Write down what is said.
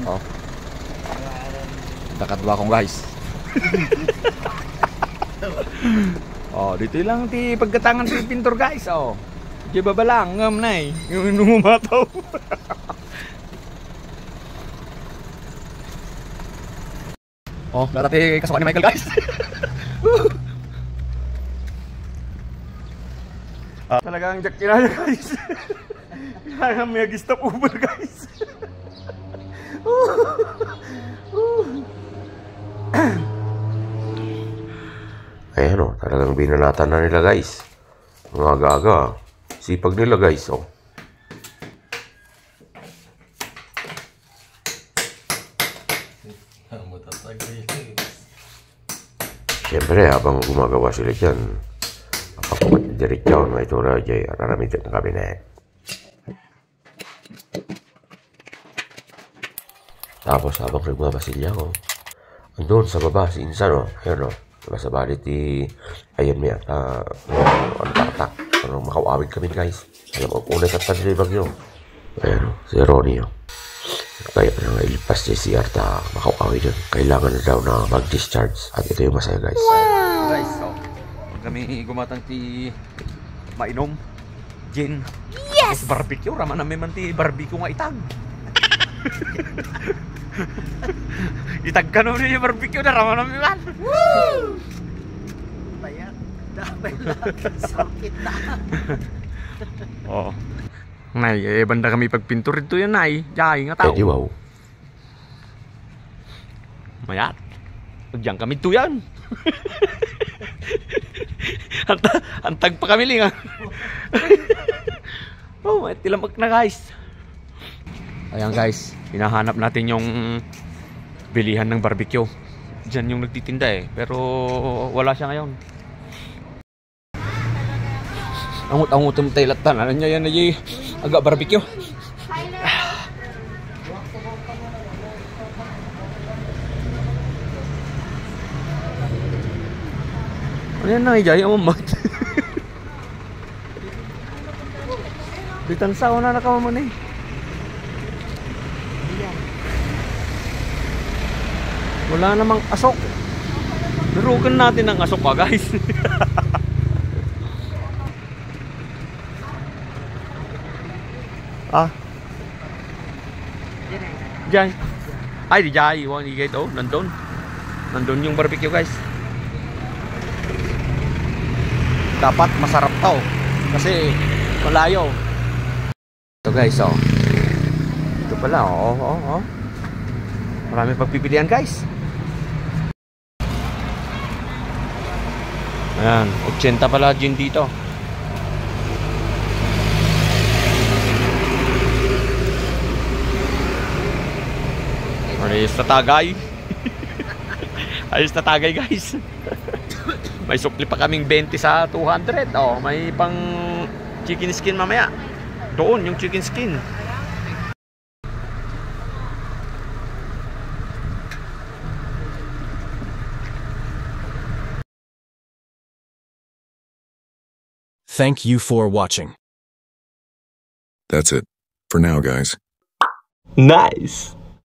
Oh. Nakadwa kong guys. Oh, dito lang ti pagkatangan ti pintor guys. Oh. Di ba balang ngam nay. Yung numataw. Oh, dati kasukan ni Michael guys. Talagang jack kinaya guys. Kaya may stop over guys. Ayan o, talagang binanatan na nila guys. Mga aga-aga. Sipag nila guys o. Siyempre habang gumagawa sila dyan, makapumat na diretso may tura dyan, araramid na kabinet. Tapos habang nagmamasilya ko, andun sa baba si Insan o, ayan o, nasa balit ayan may ano tak-tak, ano makawawid kami guys. Alam mo, unay katan nila yung bagyo. Ayan o, si Ronnie o. Kaya na ilipas niya si Arta makawawid yun. Kailangan na daw na mag-discharge. At ito yung masaya guys. Wow! Guys, so, kami gumatang ti mainom, gin, yes! Barbecue, raman namin man ti barbecue nga itag. Itag ka naman yung barbecue na raman namin man. Woo! Bayan, damay lang, sakit na. Oo. Nay, banda kami pagpintur ito yan, Nay. Diyan nga tao. Pwede wow. Mayat. Diyan kami ito yan. Antag pa kami linga. Oh, may tilamak na guys. Ayan guys, hinahanap natin yung bilihan ng barbecue. Diyan yung nagtitinda eh. Pero wala siya ngayon. Angut-angutom tayo latan. Ano niya yan na agak barbecue. Ano yan na ijay ang mamat. Bitan sa una na ka mo ni. Wala namang asok. Birukan natin ang asok pa guys. Ah. Diyan. Ay, di jay. Iwan igay to. Nandun. Nandun yung barbecue guys. Dapat masarap to. Kasi malayo. Ito guys, oh. Ito pala, oh. Marami pagpipilian guys. Ayan, 80 pala gin dito. Ayos na tagay. Ayos na tagay guys. May sukli pa kaming 20 sa 200. Oh, may pang chicken skin mamaya. Doon yung chicken skin. Thank you for watching. That's it for now, guys. Nice.